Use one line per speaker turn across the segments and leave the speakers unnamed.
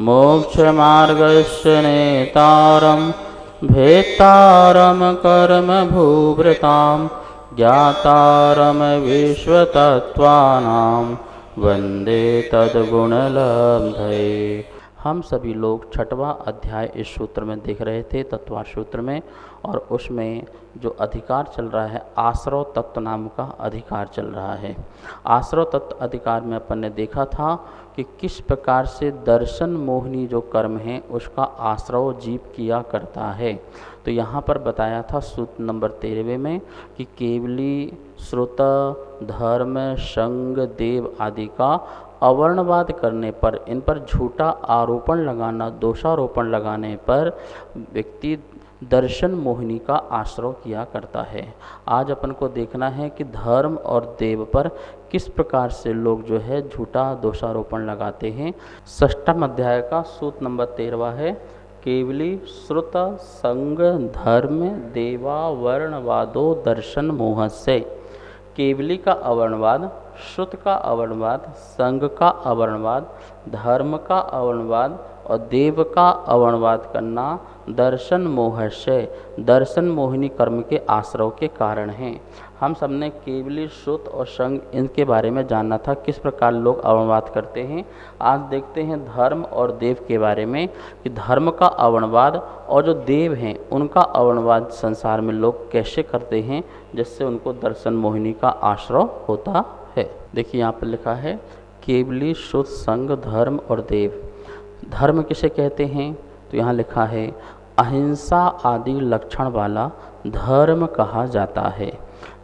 मोक्षमार्गस्य नेतारं भेत्तारं कर्मभूभृतां ज्ञातारं विश्वतत्त्वानां वंदे तद्गुणलब्धये। हम सभी लोग छठवां अध्याय इस सूत्र में देख रहे थे, तत्वार सूत्र में, और उसमें जो अधिकार चल रहा है आश्रव तत्व नाम का अधिकार चल रहा है। आश्रव तत्व अधिकार में अपन ने देखा था कि किस प्रकार से दर्शन मोहिनी जो कर्म है उसका आश्रव जीव किया करता है। तो यहाँ पर बताया था सूत्र नंबर 13 में कि केवली श्रुत धर्म संग देव आदि का अवर्णवाद करने पर, इन पर झूठा आरोपण लगाना, दोषारोपण लगाने पर व्यक्ति दर्शन मोहिनी का आश्रय किया करता है। आज अपन को देखना है कि धर्म और देव पर किस प्रकार से लोग जो है झूठा दोषारोपण लगाते हैं। षष्ठम अध्याय का सूत्र नंबर 13 है, केवली श्रुत संग धर्म देवा वर्णवादो दर्शन मोह से। केवली का अवर्णवाद, श्रुत का अवर्णवाद, संग का अवर्णवाद, धर्म का अवर्णवाद और देव का अवर्णवाद करना दर्शन मोह से, दर्शन मोहिनी कर्म के आश्रव के कारण हैं। हम सबने केवली श्रुत और संग इनके बारे में जानना था, किस प्रकार लोग अवर्णवाद करते हैं। आज देखते हैं धर्म और देव के बारे में कि धर्म का अवर्णवाद और जो देव हैं उनका अवर्णवाद संसार में लोग कैसे करते हैं, जिससे उनको दर्शन मोहिनी का आश्रय होता है। देखिए यहाँ पर लिखा है केवली श्रुत संग धर्म और देव। धर्म किसे कहते हैं? तो यहाँ लिखा है अहिंसा आदि लक्षण वाला धर्म कहा जाता है।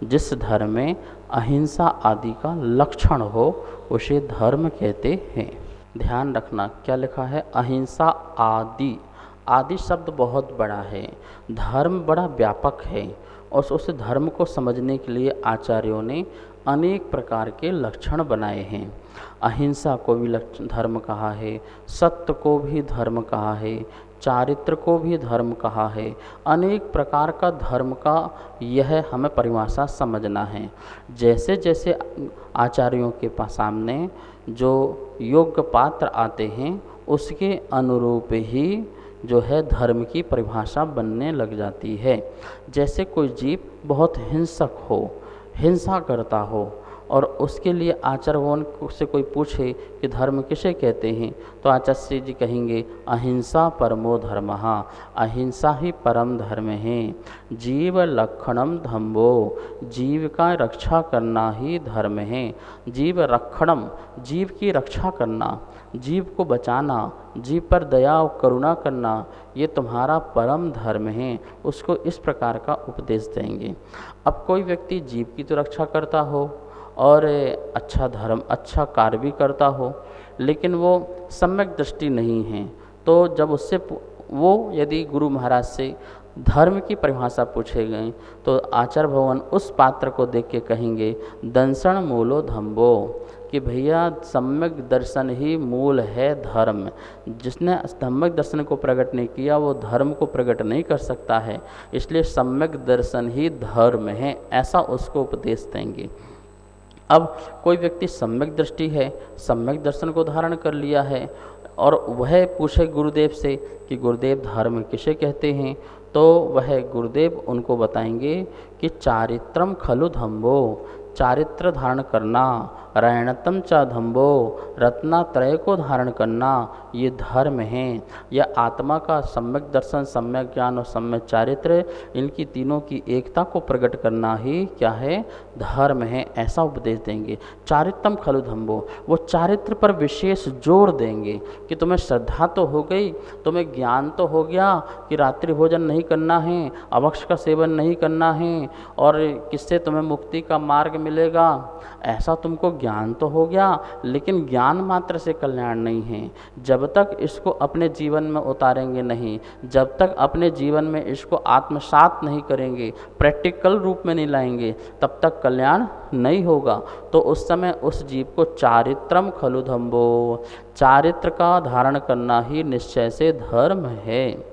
जिस धर्म में अहिंसा आदि का लक्षण हो उसे धर्म कहते हैं। ध्यान रखना क्या लिखा है, अहिंसा आदि। आदि शब्द बहुत बड़ा है, धर्म बड़ा व्यापक है और उस धर्म को समझने के लिए आचार्यों ने अनेक प्रकार के लक्षण बनाए हैं। अहिंसा को भी धर्म कहा है, सत्य को भी धर्म कहा है, चारित्र को भी धर्म कहा है। अनेक प्रकार का धर्म का यह हमें परिभाषा समझना है। जैसे जैसे आचार्यों के पास सामने जो योग्य पात्र आते हैं उसके अनुरूप ही जो है धर्म की परिभाषा बनने लग जाती है। जैसे कोई जीव बहुत हिंसक हो, हिंसा करता हो और उसके लिए आचार्यगण से कोई पूछे कि धर्म किसे कहते हैं, तो आचार्य जी कहेंगे अहिंसा परमो धर्मः, अहिंसा ही परम धर्म है। जीव लक्षणम धम्बो, जीव का रक्षा करना ही धर्म है। जीव रक्षणम, जीव की रक्षा करना, जीव को बचाना, जीव पर दया और करुणा करना, ये तुम्हारा परम धर्म है। उसको इस प्रकार का उपदेश देंगे। अब कोई व्यक्ति जीव की तो रक्षा करता हो और अच्छा धर्म, अच्छा कार्य भी करता हो, लेकिन वो सम्यक दृष्टि नहीं है, तो जब उससे वो यदि गुरु महाराज से धर्म की परिभाषा पूछे गए तो आचार्य भगवान उस पात्र को देख के कहेंगे दंसन मूलो धम्बो, कि भैया सम्यक दर्शन ही मूल है धर्म। जिसने सम्यक दर्शन को प्रकट नहीं किया वो धर्म को प्रकट नहीं कर सकता है, इसलिए सम्यक दर्शन ही धर्म है, ऐसा उसको उपदेश देंगे। अब कोई व्यक्ति सम्यक दृष्टि है, सम्यक दर्शन को धारण कर लिया है और वह पूछे गुरुदेव से कि गुरुदेव धर्म किसे कहते हैं, तो वह गुरुदेव उनको बताएंगे कि चारित्रम खलु धम्बो, चारित्र धारण करना, रैणतम च धम्बो, रत्नात्रय को धारण करना, ये धर्म है। यह आत्मा का सम्यक दर्शन, सम्यक ज्ञान और सम्यक चारित्र, इनकी तीनों की एकता को प्रकट करना ही क्या है, धर्म है, ऐसा उपदेश देंगे। चारित्रम खलु धम्बो, वो चारित्र पर विशेष जोर देंगे कि तुम्हें श्रद्धा तो हो गई, तुम्हें ज्ञान तो हो गया कि रात्रि भोजन नहीं करना है, अभक्ष का सेवन नहीं करना है और किससे तुम्हें मुक्ति का मार्ग मिलेगा, ऐसा तुमको ज्ञान तो हो गया, लेकिन ज्ञान मात्र से कल्याण नहीं है। जब तक इसको अपने जीवन में उतारेंगे नहीं, जब तक अपने जीवन में इसको आत्मसात नहीं करेंगे, प्रैक्टिकल रूप में नहीं लाएंगे, तब तक कल्याण नहीं होगा। तो उस समय उस जीव को चारित्रम खलु धम्बो, चारित्र का धारण करना ही निश्चय से धर्म है।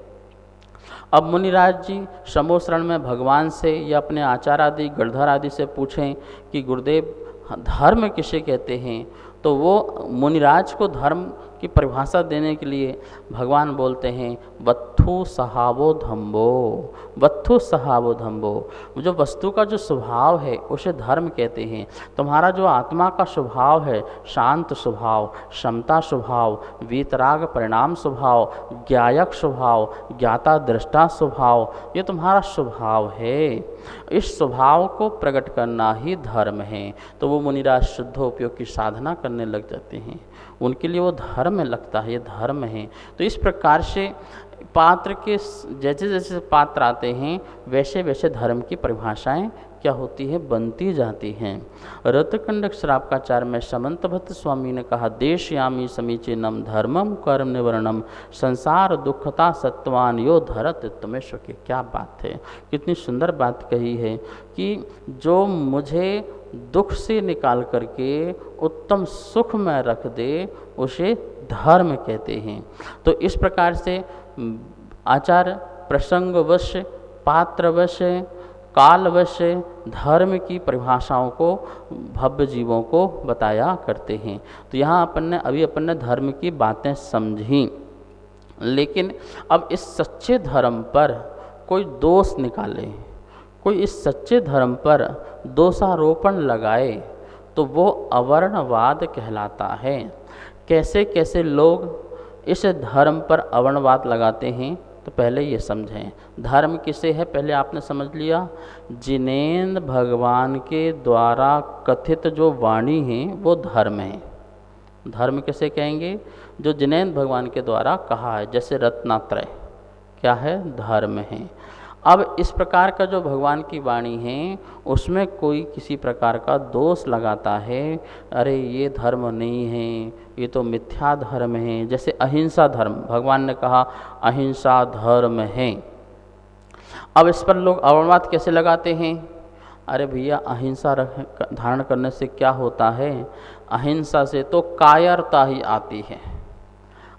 अब मुनिराज जी समोशरण में भगवान से या अपने आचार्य आदि गणधर आदि से पूछें कि गुरुदेव धर्म किसे कहते हैं, तो वो मुनिराज को धर्म की परिभाषा देने के लिए भगवान बोलते हैं वत्थु सहावो धम्बो। वत्थु सहावो धम्बो, जो वस्तु का जो स्वभाव है उसे धर्म कहते हैं। तुम्हारा जो आत्मा का स्वभाव है, शांत स्वभाव, समता स्वभाव, वीतराग परिणाम स्वभाव, ज्ञायक स्वभाव, ज्ञाता दृष्टा स्वभाव, ये तुम्हारा स्वभाव है। इस स्वभाव को प्रकट करना ही धर्म है। तो वो मुनिराज शुद्धोपयोग की साधना करने लग जाते हैं, उनके लिए वो धर्म लगता है, ये धर्म है। तो इस प्रकार से पात्र के जैसे जैसे पात्र आते हैं वैसे वैसे धर्म की परिभाषाएं क्या होती है, बनती जाती हैं। रतकंडक श्रावकाचार्य में समंतभट्ट स्वामी ने कहा देशयामी समीचीनम धर्मम कर्म निवर्णम संसार दुखता सत्वान यो धरत तमेश्वर की। क्या बात है, कितनी सुंदर बात कही है कि जो मुझे दुख से निकाल करके उत्तम सुख में रख दे उसे धर्म कहते हैं। तो इस प्रकार से आचार प्रसंगवश, पात्रवश, कालवश धर्म की परिभाषाओं को भव्य जीवों को बताया करते हैं। तो यहाँ अपन ने धर्म की बातें समझी, लेकिन अब इस सच्चे धर्म पर कोई दोष निकाले, कोई इस सच्चे धर्म पर दोषारोपण लगाए तो वो अवर्णवाद कहलाता है। कैसे कैसे लोग इस धर्म पर अवर्णवाद लगाते हैं, तो पहले ये समझें धर्म किसे है। पहले आपने समझ लिया, जिनेन्द्र भगवान के द्वारा कथित जो वाणी है वो धर्म है। धर्म किसे कहेंगे, जो जिनेन्द्र भगवान के द्वारा कहा है, जैसे रत्नात्रय क्या है, धर्म है। अब इस प्रकार का जो भगवान की वाणी है उसमें कोई किसी प्रकार का दोष लगाता है, अरे ये धर्म नहीं है, ये तो मिथ्या धर्म है। जैसे अहिंसा धर्म, भगवान ने कहा अहिंसा धर्म है। अब इस पर लोग अवर्णवाद कैसे लगाते हैं, अरे भैया अहिंसा धारण करने से क्या होता है, अहिंसा से तो कायरता ही आती है,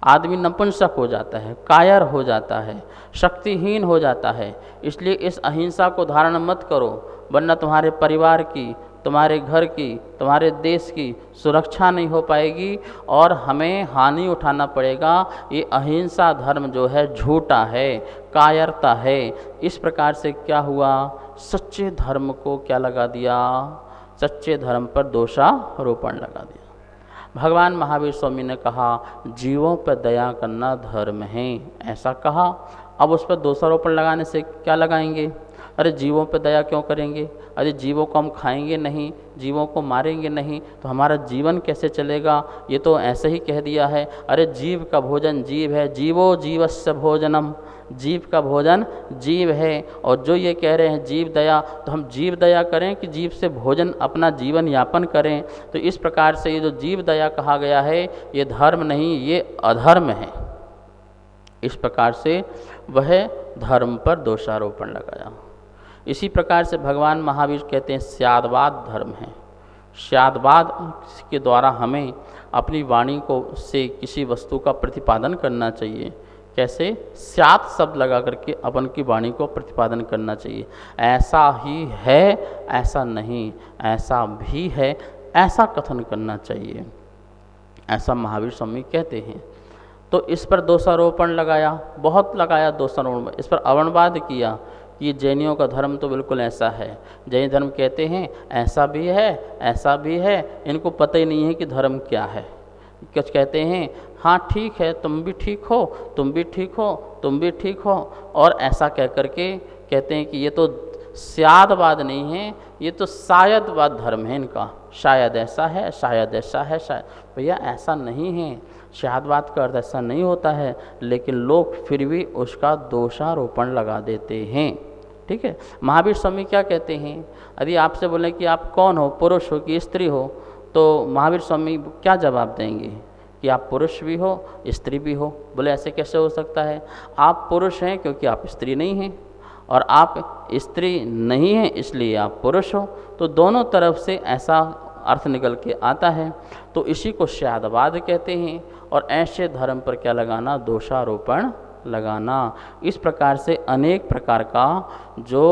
आदमी नपुंसक हो जाता है, कायर हो जाता है, शक्तिहीन हो जाता है। इसलिए इस अहिंसा को धारण मत करो, वरना तुम्हारे परिवार की, तुम्हारे घर की, तुम्हारे देश की सुरक्षा नहीं हो पाएगी और हमें हानि उठाना पड़ेगा। ये अहिंसा धर्म जो है झूठा है, कायरता है। इस प्रकार से क्या हुआ, सच्चे धर्म को क्या लगा दिया, सच्चे धर्म पर दोषारोपण लगा दिया। भगवान महावीर स्वामी ने कहा जीवों पर दया करना धर्म है, ऐसा कहा। अब उस पर दोषारोपण लगाने से क्या लगाएंगे, अरे जीवों पर दया क्यों करेंगे, अरे जीवों को हम खाएंगे नहीं, जीवों को मारेंगे नहीं तो हमारा जीवन कैसे चलेगा, ये तो ऐसे ही कह दिया है। अरे जीव का भोजन जीव है, जीवो जीवस्य भोजनम, जीव का भोजन जीव है। और जो ये कह रहे हैं जीव दया, तो हम जीव दया करें कि जीव से भोजन अपना जीवन यापन करें। तो इस प्रकार से ये जो जीव दया कहा गया है ये धर्म नहीं, ये अधर्म है। इस प्रकार से वह धर्म पर दोषारोपण लगाया। इसी प्रकार से भगवान महावीर कहते हैं स्यादवाद धर्म है। स्यादवाद के द्वारा हमें अपनी वाणी को से किसी वस्तु का प्रतिपादन करना चाहिए। कैसे, स्यात् शब्द लगा करके अपन की वाणी को प्रतिपादन करना चाहिए। ऐसा ही है, ऐसा नहीं, ऐसा भी है, ऐसा कथन करना चाहिए, ऐसा महावीर स्वामी कहते हैं। तो इस पर दोषारोपण लगाया, बहुत लगाया दोषारोपण, इस पर अवर्णवाद किया कि ये जैनियों का धर्म तो बिल्कुल ऐसा है। जैन धर्म कहते हैं ऐसा भी है, ऐसा भी है, इनको पता ही नहीं है कि धर्म क्या है। कुछ कहते हैं हाँ ठीक है, तुम भी ठीक हो, तुम भी ठीक हो, तुम भी ठीक हो, और ऐसा कह करके कहते हैं कि ये तो स्यादवाद नहीं है, ये तो शायदवाद धर्म है इनका। शायद ऐसा है, शायद ऐसा है, शायद। भैया ऐसा नहीं है, शायदवाद का अर्थ ऐसा नहीं होता है, लेकिन लोग फिर भी उसका दोषारोपण लगा देते हैं। ठीक है, महावीर स्वामी क्या कहते हैं, यदि आपसे बोले कि आप कौन हो, पुरुष हो कि स्त्री हो, तो महावीर स्वामी क्या जवाब देंगे कि आप पुरुष भी हो स्त्री भी हो। बोले ऐसे कैसे हो सकता है, आप पुरुष हैं क्योंकि आप स्त्री नहीं हैं, और आप स्त्री नहीं हैं इसलिए आप पुरुष हो। तो दोनों तरफ से ऐसा अर्थ निकल के आता है। तो इसी को शायदवाद कहते हैं। और ऐसे धर्म पर क्या लगाना, दोषारोपण लगाना। इस प्रकार से अनेक प्रकार का जो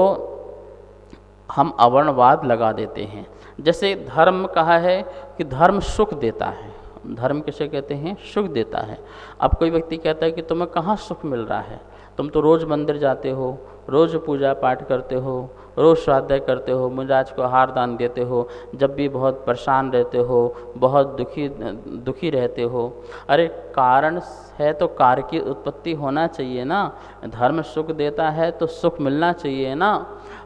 हम अवर्णवाद लगा देते हैं। जैसे धर्म कहा है कि धर्म सुख देता है, धर्म किसे कहते हैं? सुख देता है। अब कोई व्यक्ति कहता है कि तुम्हें कहाँ सुख मिल रहा है, तुम तो रोज़ मंदिर जाते हो, रोज़ पूजा पाठ करते हो, रोज़ स्वाध्याय करते हो, मुजाज को आहार दान देते हो, जब भी बहुत परेशान रहते हो, बहुत दुखी रहते हो। अरे कारण है तो कार्य की उत्पत्ति होना चाहिए ना। धर्म सुख देता है तो सुख मिलना चाहिए ना।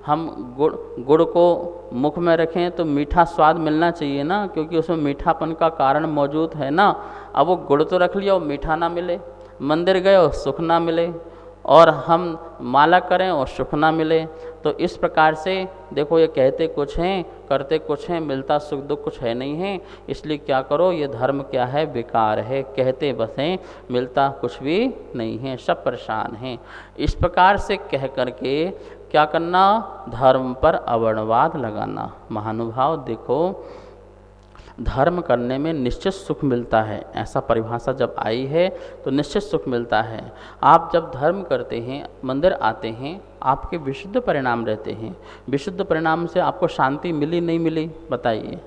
हम गुड़ को मुख में रखें तो मीठा स्वाद मिलना चाहिए ना, क्योंकि उसमें मीठापन का कारण मौजूद है ना। अब वो गुड़ तो रख लिया और मीठा ना मिले, मंदिर गए और सुख ना मिले, और हम माला करें और सुख ना मिले। तो इस प्रकार से देखो, ये कहते कुछ हैं करते कुछ हैं, मिलता सुख दुख कुछ है नहीं है। इसलिए क्या करो, ये धर्म क्या है? बेकार है। कहते बस हैं, मिलता कुछ भी नहीं है, सब परेशान हैं। इस प्रकार से कह करके क्या करना? धर्म पर अवर्णवाद लगाना। महानुभाव देखो, धर्म करने में निश्चित सुख मिलता है, ऐसा परिभाषा जब आई है तो निश्चित सुख मिलता है। आप जब धर्म करते हैं, मंदिर आते हैं, आपके विशुद्ध परिणाम रहते हैं। विशुद्ध परिणाम से आपको शांति मिली नहीं मिली? बताइए।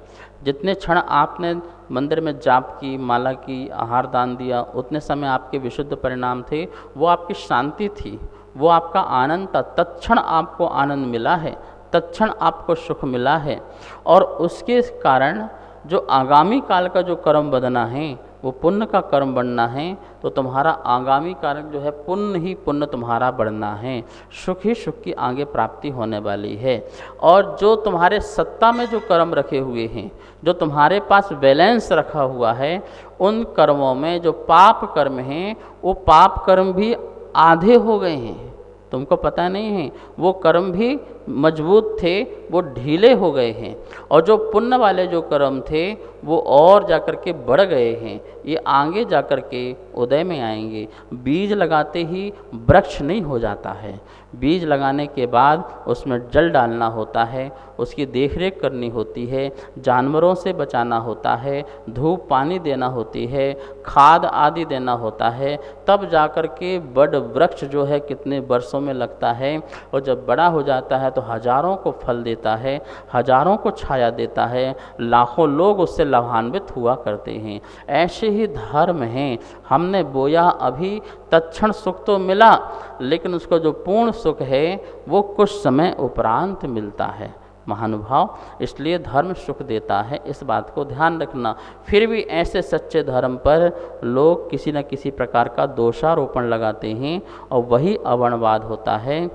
जितने क्षण आपने मंदिर में जाप की, माला की, आहार दान दिया, उतने समय आपके विशुद्ध परिणाम थे, वो आपकी शांति थी, वो आपका आनंद था। तत्क्षण आपको आनंद मिला है, तत्क्षण आपको सुख मिला है। और उसके कारण जो आगामी काल का जो कर्म बदना है, वो पुण्य का कर्म बनना है, तो तुम्हारा आगामी कारण जो है पुण्य ही पुण्य तुम्हारा बढ़ना है, सुख ही सुख की आगे प्राप्ति होने वाली है। और जो तुम्हारे सत्ता में जो कर्म रखे हुए हैं, जो तुम्हारे पास बैलेंस रखा हुआ है, उन कर्मों में जो पाप कर्म हैं, वो पाप कर्म भी आधे हो गए हैं। तुमको पता नहीं है, वो कर्म भी मजबूत थे, वो ढीले हो गए हैं। और जो पुण्य वाले जो कर्म थे, वो और जाकर के बढ़ गए हैं, ये आगे जाकर के उदय में आएंगे। बीज लगाते ही वृक्ष नहीं हो जाता है। बीज लगाने के बाद उसमें जल डालना होता है, उसकी देखरेख करनी होती है, जानवरों से बचाना होता है, धूप पानी देना होती है, खाद आदि देना होता है, तब जाकर के बड़ वृक्ष जो है कितने वर्षों में लगता है। और जब बड़ा हो जाता है तो हजारों को फल देता है, हजारों को छाया देता है, लाखों लोग उससे लाभान्वित हुआ करते हैं। ऐसे ही धर्म हैं। हमने बोया अभी, तत्क्षण सुख तो मिला, लेकिन उसका जो पूर्ण सुख है वो कुछ समय उपरांत मिलता है। महानुभाव, इसलिए धर्म सुख देता है, इस बात को ध्यान रखना। फिर भी ऐसे सच्चे धर्म पर लोग किसी न किसी प्रकार का दोषारोपण लगाते हैं, और वही अवर्णवाद होता है।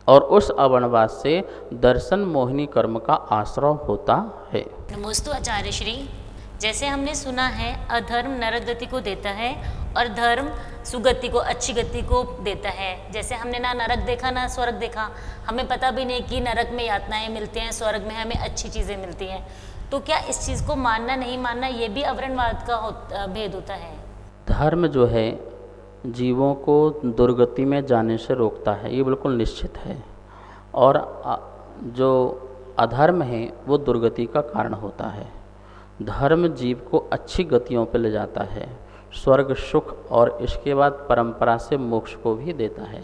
और उस अवर्णवाद से दर्शन मोहिनी कर्म का आश्रय होता है।
नमोस्तु आचार्य श्री। जैसे हमने सुना है, अधर्म नरक गति को देता है और धर्म सुगति को, अच्छी गति को देता है। जैसे हमने ना नरक देखा ना स्वर्ग देखा, हमें पता भी नहीं कि नरक में यातनाएं मिलती हैं, स्वर्ग में हमें अच्छी चीज़ें मिलती हैं। तो क्या इस चीज़ को मानना नहीं मानना, ये भी अवर्णवाद का भेद होता है?
धर्म जो है जीवों को दुर्गति में जाने से रोकता है, ये बिल्कुल निश्चित है। और जो अधर्म है वो दुर्गति का कारण होता है। धर्म जीव को अच्छी गतियों पर ले जाता है, स्वर्ग सुख, और इसके बाद परंपरा से मोक्ष को भी देता है।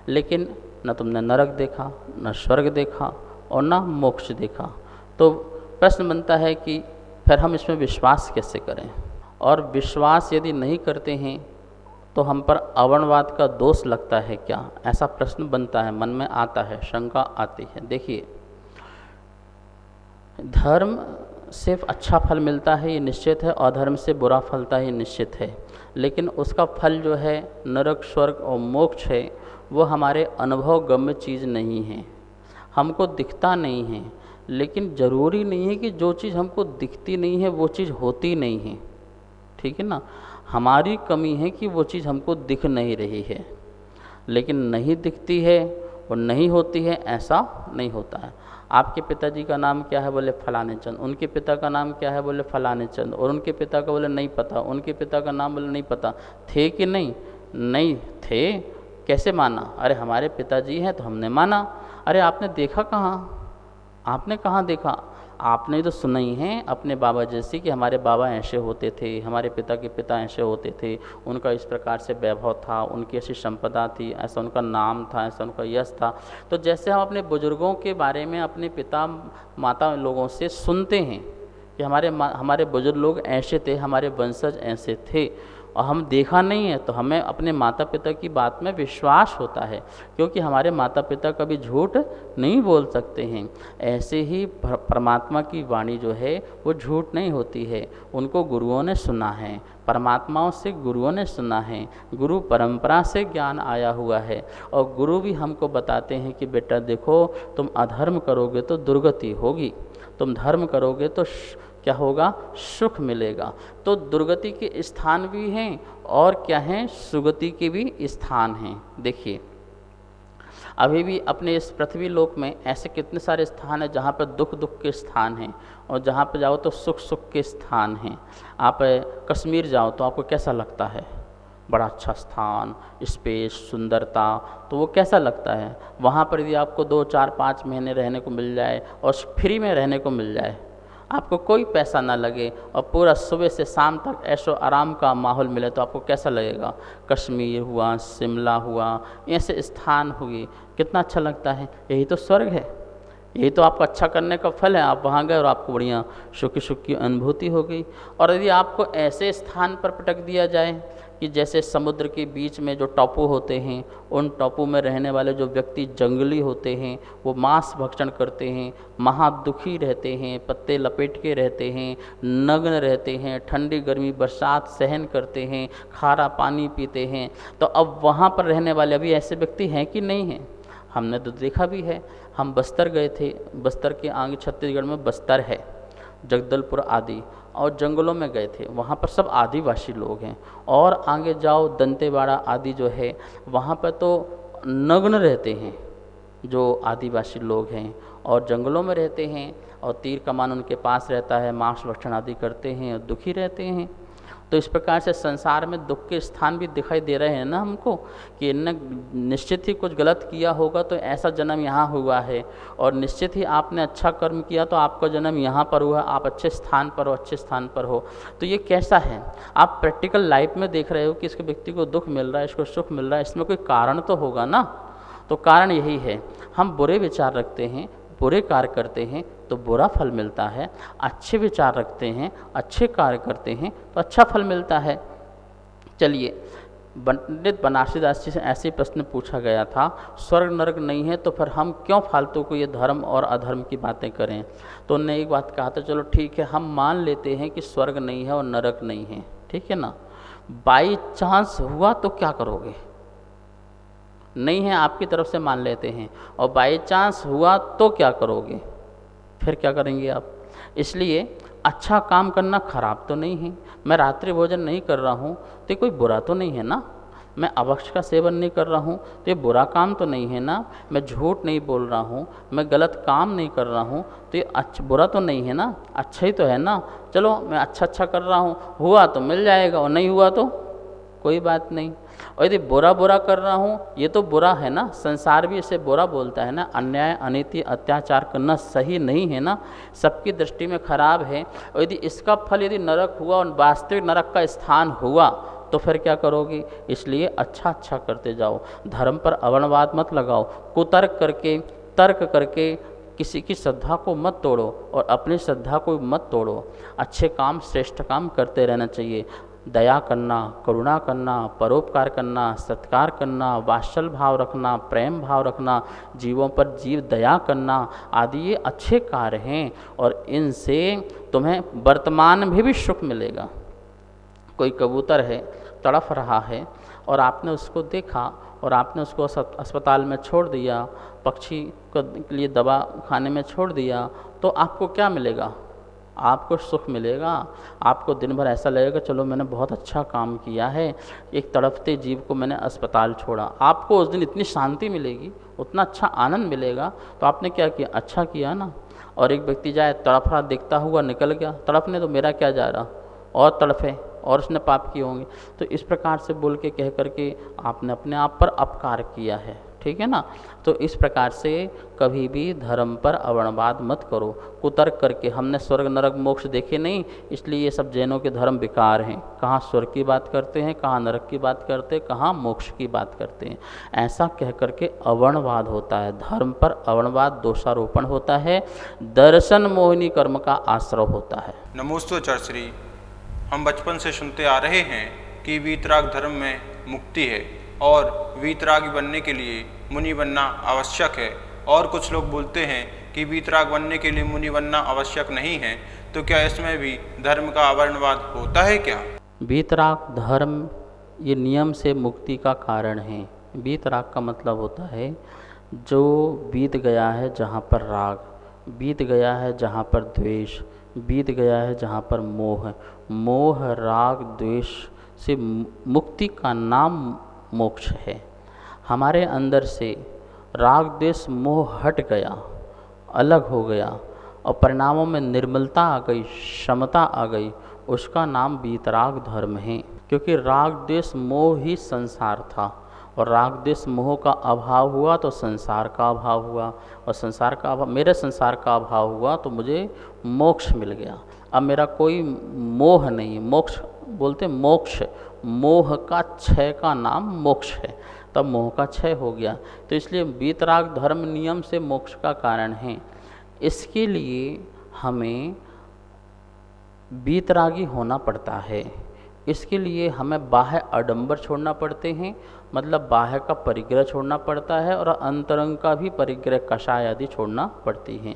लेकिन न तुमने नरक देखा, न स्वर्ग देखा, और न मोक्ष देखा, तो प्रश्न बनता है कि फिर हम इसमें विश्वास कैसे करें। और विश्वास यदि नहीं करते हैं तो हम पर अवर्णवाद का दोष लगता है क्या, ऐसा प्रश्न बनता है, मन में आता है, शंका आती है। देखिए, धर्म से अच्छा फल मिलता है ये निश्चित है, और अधर्म से बुरा फलता है ये निश्चित है। लेकिन उसका फल जो है नरक स्वर्ग और मोक्ष है, वो हमारे अनुभव गम्य चीज़ नहीं है, हमको दिखता नहीं है। लेकिन ज़रूरी नहीं है कि जो चीज़ हमको दिखती नहीं है वो चीज़ होती नहीं है, ठीक है ना। हमारी कमी है कि वो चीज़ हमको दिख नहीं रही है, लेकिन नहीं दिखती है और नहीं होती है, ऐसा नहीं होता है। आपके पिताजी का नाम क्या है? बोले फलाने चंद। उनके पिता का नाम क्या है? बोले फलाने चंद। और उनके पिता का बोले नहीं पता। उनके पिता का नाम बोले नहीं पता। थे कि नहीं? नहीं थे। कैसे माना? अरे हमारे पिताजी हैं तो हमने माना। अरे आपने देखा कहाँ? आपने कहाँ देखा? आपने तो सुना ही है अपने बाबा जैसे कि हमारे बाबा ऐसे होते थे, हमारे पिता के पिता ऐसे होते थे, उनका इस प्रकार से वैभव था, उनकी ऐसी संपदा थी, ऐसा उनका नाम था, ऐसा उनका यश था। तो जैसे हम अपने बुजुर्गों के बारे में अपने पिता माता लोगों से सुनते हैं, कि हमारे बुजुर्ग लोग ऐसे थे, हमारे वंशज ऐसे थे, और हम देखा नहीं है तो हमें अपने माता पिता की बात में विश्वास होता है, क्योंकि हमारे माता पिता कभी झूठ नहीं बोल सकते हैं। ऐसे ही परमात्मा की वाणी जो है वो झूठ नहीं होती है, उनको गुरुओं ने सुना है, परमात्माओं से गुरुओं ने सुना है, गुरु परंपरा से ज्ञान आया हुआ है। और गुरु भी हमको बताते हैं कि बेटा देखो, तुम अधर्म करोगे तो दुर्गति होगी, तुम धर्म करोगे तो क्या होगा, सुख मिलेगा। तो दुर्गति के स्थान भी हैं और क्या हैं, सुगति के भी स्थान हैं। देखिए अभी भी अपने इस पृथ्वी लोक में ऐसे कितने सारे स्थान हैं जहाँ पर दुख दुख के स्थान हैं, और जहाँ पर जाओ तो सुख सुख के स्थान हैं। आप कश्मीर जाओ तो आपको कैसा लगता है, बड़ा अच्छा स्थान, स्पेस, सुंदरता, तो वो कैसा लगता है। वहाँ पर यदि आपको 2 4 5 महीने रहने को मिल जाए और फ्री में रहने को मिल जाए, आपको कोई पैसा ना लगे, और पूरा सुबह से शाम तक ऐशो आराम का माहौल मिले, तो आपको कैसा लगेगा। कश्मीर हुआ, शिमला हुआ, ऐसे स्थान हुए, कितना अच्छा लगता है। यही तो स्वर्ग है, यही तो आपको अच्छा करने का फल है। आप वहाँ गए और आपको बढ़िया सुखी सुख की अनुभूति हो गई। और यदि आपको ऐसे स्थान पर पटक दिया जाए कि जैसे समुद्र के बीच में जो टापू होते हैं, उन टापू में रहने वाले जो व्यक्ति जंगली होते हैं, वो मांस भक्षण करते हैं, महादुखी रहते हैं, पत्ते लपेट के रहते हैं, नग्न रहते हैं, ठंडी गर्मी बरसात सहन करते हैं, खारा पानी पीते हैं, तो अब वहाँ पर रहने वाले अभी ऐसे व्यक्ति हैं कि नहीं हैं। हमने तो देखा भी है। हम बस्तर गए थे, बस्तर के आगे छत्तीसगढ़ में बस्तर है, जगदलपुर आदि, और जंगलों में गए थे, वहाँ पर सब आदिवासी लोग हैं। और आगे जाओ दंतेवाड़ा आदि जो है, वहाँ पर तो नग्न रहते हैं जो आदिवासी लोग हैं, और जंगलों में रहते हैं, और तीर कमान उनके पास रहता है, मांस भक्षण आदि करते हैं और दुखी रहते हैं। तो इस प्रकार से संसार में दुख के स्थान भी दिखाई दे रहे हैं ना हमको, कि इनने निश्चित ही कुछ गलत किया होगा तो ऐसा जन्म यहाँ हुआ है, और निश्चित ही आपने अच्छा कर्म किया तो आपका जन्म यहाँ पर हुआ, आप अच्छे स्थान पर हो, अच्छे स्थान पर हो। तो ये कैसा है, आप प्रैक्टिकल लाइफ में देख रहे हो कि इसके व्यक्ति को दुख मिल रहा है, इसको सुख मिल रहा है, इसमें कोई कारण तो होगा ना। तो कारण यही है, हम बुरे विचार रखते हैं, बुरे कार्य करते हैं तो बुरा फल मिलता है, अच्छे विचार रखते हैं, अच्छे कार्य करते हैं तो अच्छा फल मिलता है। चलिए, पंडित बनारसी दास जी से ऐसे प्रश्न पूछा गया था, स्वर्ग नरक नहीं है तो फिर हम क्यों फालतू को ये धर्म और अधर्म की बातें करें। तो उन्होंने एक बात कहा था, चलो ठीक है, हम मान लेते हैं कि स्वर्ग नहीं है और नरक नहीं है, ठीक है ना। बाई चांस हुआ तो क्या करोगे, नहीं है आपकी तरफ से मान लेते हैं, और बाई चांस हुआ तो क्या करोगे, फिर क्या करेंगे आप। इसलिए अच्छा काम करना खराब तो नहीं है। मैं रात्रि भोजन नहीं कर रहा हूँ तो ये कोई बुरा तो नहीं है ना। मैं अभक्ष का सेवन नहीं कर रहा हूँ तो ये बुरा काम तो नहीं है ना। मैं झूठ नहीं बोल रहा हूँ, मैं गलत काम नहीं कर रहा हूँ तो ये बुरा तो नहीं है ना, अच्छा ही तो है ना। चलो मैं अच्छा कर रहा हूँ, हुआ तो मिल जाएगा और नहीं हुआ तो कोई बात नहीं। और यदि बुरा कर रहा हूँ, ये तो बुरा है ना, संसार भी इसे बुरा बोलता है ना। अन्याय अनीति अत्याचार करना सही नहीं है ना, सबकी दृष्टि में खराब है। और यदि इसका फल यदि नरक हुआ और वास्तविक नरक का स्थान हुआ तो फिर क्या करोगे। इसलिए अच्छा करते जाओ, धर्म पर अवर्णवाद मत लगाओ, कुतर्क करके तर्क करके किसी की श्रद्धा को मत तोड़ो और अपनी श्रद्धा को मत तोड़ो। अच्छे काम श्रेष्ठ काम करते रहना चाहिए। दया करना, करुणा करना, परोपकार करना, सत्कार करना, वात्सल भाव रखना, प्रेम भाव रखना, जीवों पर जीव दया करना आदि ये अच्छे कार्य हैं और इनसे तुम्हें वर्तमान में भी सुख मिलेगा। कोई कबूतर है, तड़फ रहा है और आपने उसको देखा और आपने उसको अस्पताल में छोड़ दिया, पक्षी के लिए दवा खाने में छोड़ दिया, तो आपको क्या मिलेगा, आपको सुख मिलेगा। आपको दिन भर ऐसा लगेगा चलो मैंने बहुत अच्छा काम किया है, एक तड़पते जीव को मैंने अस्पताल छोड़ा। आपको उस दिन इतनी शांति मिलेगी, उतना अच्छा आनंद मिलेगा। तो आपने क्या किया, अच्छा किया ना। और एक व्यक्ति जाए तड़प रहा, देखता हुआ निकल गया, तड़पने तो मेरा क्या जा रहा, और तड़फे और उसने पाप किए होंगे। तो इस प्रकार से बोल के कह करके आपने अपने आप पर अपकार किया है, ठीक है ना। तो इस प्रकार से कभी भी धर्म पर अवर्णवाद मत करो कुतर्क करके। हमने स्वर्ग नरक मोक्ष देखे नहीं, इसलिए ये सब जैनों के धर्म बेकार हैं। कहाँ स्वर्ग की बात करते हैं, कहाँ नरक की बात करते हैं, कहाँ मोक्ष की बात करते हैं। ऐसा कह करके अवर्णवाद होता है, धर्म पर अवर्णवाद दोषारोपण होता है, दर्शन मोहिनी कर्म का आश्रय होता है।
नमोस्तु आचार्य श्री। हम बचपन से सुनते आ रहे हैं कि वीतराग धर्म में मुक्ति है और वीतरागी बनने के लिए मुनि बनना आवश्यक है, और कुछ लोग बोलते हैं कि वीतराग बनने के लिए मुनि बनना आवश्यक नहीं है। तो क्या इसमें भी धर्म का अवर्णवाद होता है क्या?
वीतराग धर्म ये नियम से मुक्ति का कारण है। वीतराग का मतलब होता है जो बीत गया है जहाँ पर राग, बीत गया है जहाँ पर द्वेष, बीत गया है जहाँ पर मोह। मोह राग द्वेष से मुक्ति का नाम मोक्ष है। हमारे अंदर से राग द्वेष मोह हट गया, अलग हो गया और परिणामों में निर्मलता आ गई, क्षमता आ गई, उसका नाम वीतराग धर्म है। क्योंकि राग द्वेष मोह ही संसार था, और राग द्वेष मोह का अभाव हुआ तो संसार का अभाव हुआ, और संसार का अभाव, मेरे संसार का अभाव हुआ तो मुझे मोक्ष मिल गया। अब मेरा कोई मोह नहीं, मोक्ष बोलते मोक्ष, मोह का क्षय का नाम मोक्ष है, तब मोह का क्षय हो गया। तो इसलिए वीतराग धर्म नियम से मोक्ष का कारण है। इसके लिए हमें वीतरागी होना पड़ता है। इसके लिए हमें बाह्य आडंबर छोड़ना पड़ते हैं, मतलब बाह्य का परिग्रह छोड़ना पड़ता है, और अंतरंग का भी परिग्रह कषाय आदि छोड़ना पड़ती हैं।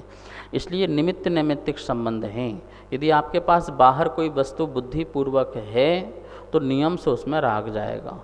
इसलिए निमित्त नैमित्तिक संबंध हैं। यदि आपके पास बाहर कोई वस्तु बुद्धिपूर्वक है तो नियम से उसमें राग जाएगा,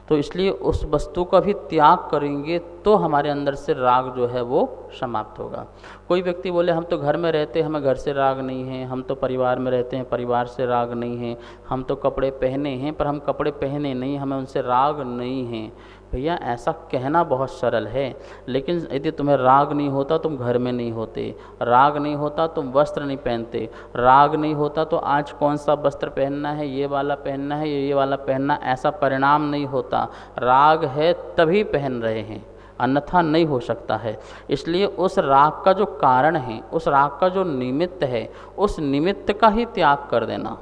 तो इसलिए उस वस्तु का भी त्याग करेंगे तो हमारे अंदर से राग जो है वो समाप्त होगा। कोई व्यक्ति बोले हम तो घर में रहते हैं, हमें घर से राग नहीं है, हम तो परिवार में रहते हैं, परिवार से राग नहीं है, हम तो कपड़े पहने हैं पर हम कपड़े पहने नहीं, हमें उनसे राग नहीं है। भैया ऐसा कहना बहुत सरल है, लेकिन यदि तुम्हें राग नहीं होता तुम घर में नहीं होते, राग नहीं होता तुम वस्त्र नहीं पहनते, राग नहीं होता तो आज कौन सा वस्त्र पहनना है, ये वाला पहनना है, ये वाला पहनना, ऐसा परिणाम नहीं होता। राग है तभी पहन रहे हैं, अन्यथा नहीं हो सकता है। इसलिए उस राग का जो कारण है, उस राग का जो निमित्त है, उस निमित्त का ही त्याग कर देना।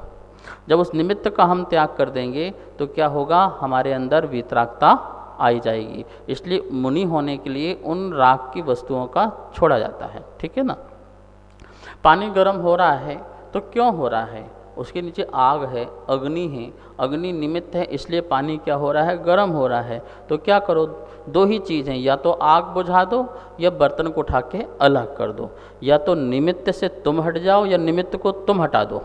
जब उस निमित्त का हम त्याग कर देंगे तो क्या होगा, हमारे अंदर वीतरागता आई जाएगी। इसलिए मुनि होने के लिए उन राग की वस्तुओं का छोड़ा जाता है, ठीक है ना। पानी गर्म हो रहा है तो क्यों हो रहा है, उसके नीचे आग है, अग्नि है, अग्नि निमित्त है, इसलिए पानी क्या हो रहा है, गर्म हो रहा है। तो क्या करो, दो ही चीज़ हैं, या तो आग बुझा दो या बर्तन को उठा के अलग कर दो, या तो निमित्त से तुम हट जाओ या निमित्त को तुम हटा दो।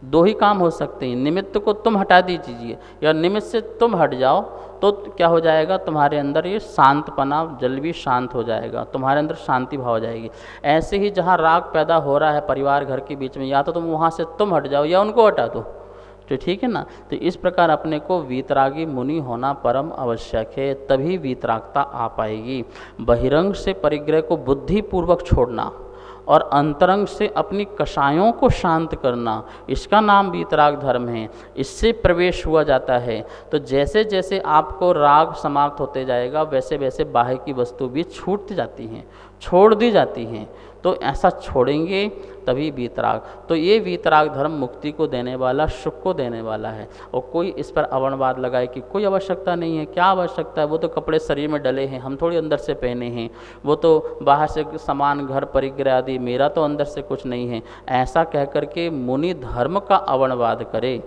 दो ही काम हो सकते हैं, निमित्त को तुम हटा दीजिए या निमित्त से तुम हट जाओ, तो क्या हो जाएगा, तुम्हारे अंदर ये शांतपना, जल भी शांत हो जाएगा, तुम्हारे अंदर शांति भाव हो जाएगी। ऐसे ही जहाँ राग पैदा हो रहा है परिवार घर के बीच में, या तो तुम वहाँ से तुम हट जाओ या उनको हटा दो, तो ठीक है ना। तो इस प्रकार अपने को वीतरागी मुनि होना परम आवश्यक है, तभी वीतरागता आ पाएगी। बहिरंग से परिग्रह को बुद्धिपूर्वक छोड़ना और अंतरंग से अपनी कषायों को शांत करना, इसका नाम वीतराग धर्म है। इससे प्रवेश हुआ जाता है। तो जैसे जैसे आपको राग समाप्त होते जाएगा वैसे वैसे बाह्य की वस्तु भी छूट जाती हैं, छोड़ दी जाती हैं। तो ऐसा छोड़ेंगे तभी वीतराग। तो ये वीतराग धर्म मुक्ति को देने वाला, सुख को देने वाला है। और कोई इस पर अवर्णवाद लगाए कि कोई आवश्यकता नहीं है, क्या आवश्यकता है, वो तो कपड़े शरीर में डले हैं, हम थोड़ी अंदर से पहने हैं, वो तो बाहर से सामान घर परिग्रह आदि, मेरा तो अंदर से कुछ नहीं है। ऐसा कह करके मुनि धर्म का अवर्णवाद करे,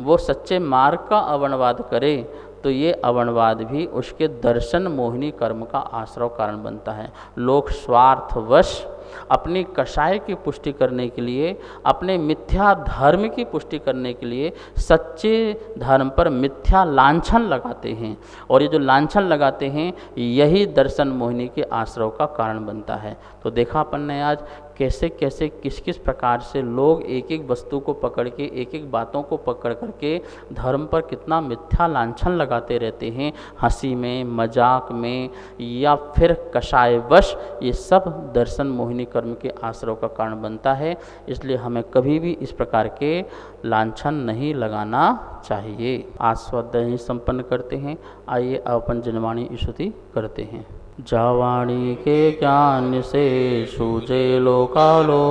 वो सच्चे मार्ग का अवर्णवाद करे, तो ये अवर्णवाद भी उसके दर्शन मोहिनी कर्म का आश्रय कारण बनता है। लोग स्वार्थवश अपनी कषाय की पुष्टि करने के लिए, अपने मिथ्या धर्म की पुष्टि करने के लिए सच्चे धर्म पर मिथ्या लांछन लगाते हैं, और ये जो लांछन लगाते हैं यही दर्शन मोहिनी के आश्रय का कारण बनता है। तो देखा अपन ने आज कैसे कैसे किस किस प्रकार से लोग एक एक वस्तु को पकड़ के, एक एक बातों को पकड़ करके धर्म पर कितना मिथ्या लांछन लगाते रहते हैं, हंसी में, मजाक में, या फिर कषायवश। ये सब दर्शन मोहिनी मोहिनी कर्म के आश्रव का कारण बनता है, इसलिए हमें कभी भी इस प्रकार के लांछन नहीं लगाना चाहिए। आज स्वाध्याय ही संपन्न करते हैं। आइए अब अपन जनवाणी स्तुति करते हैं। जावाणी के ज्ञान से सूझे लोकालो,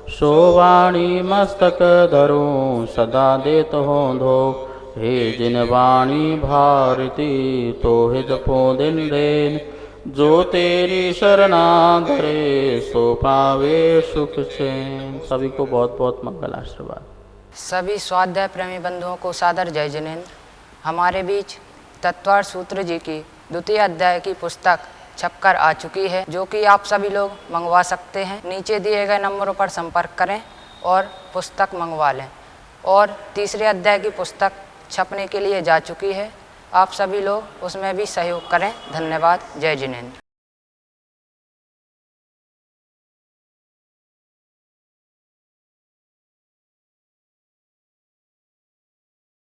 सोवाणी मस्तक धरूं सदा देत हो धो। हे जिन वाणी भारती तो हे जपो दिन दिन, जो तेरी शरणा धरे सो पावे सुख चैन। सभी को बहुत बहुत मंगल आशीर्वाद।
सभी स्वाध्याय प्रेमी बंधुओं को सादर जय जिनेन्द्र। हमारे बीच तत्वार्थ सूत्र जी की द्वितीय अध्याय की पुस्तक छपकर आ चुकी है, जो कि आप सभी लोग मंगवा सकते हैं। नीचे दिए गए नंबरों पर संपर्क करें और पुस्तक मंगवा लें। और तीसरे अध्याय की पुस्तक छपने के लिए जा चुकी है, आप सभी लोग उसमें भी सहयोग करें। धन्यवाद। जय जिनेन्द्र।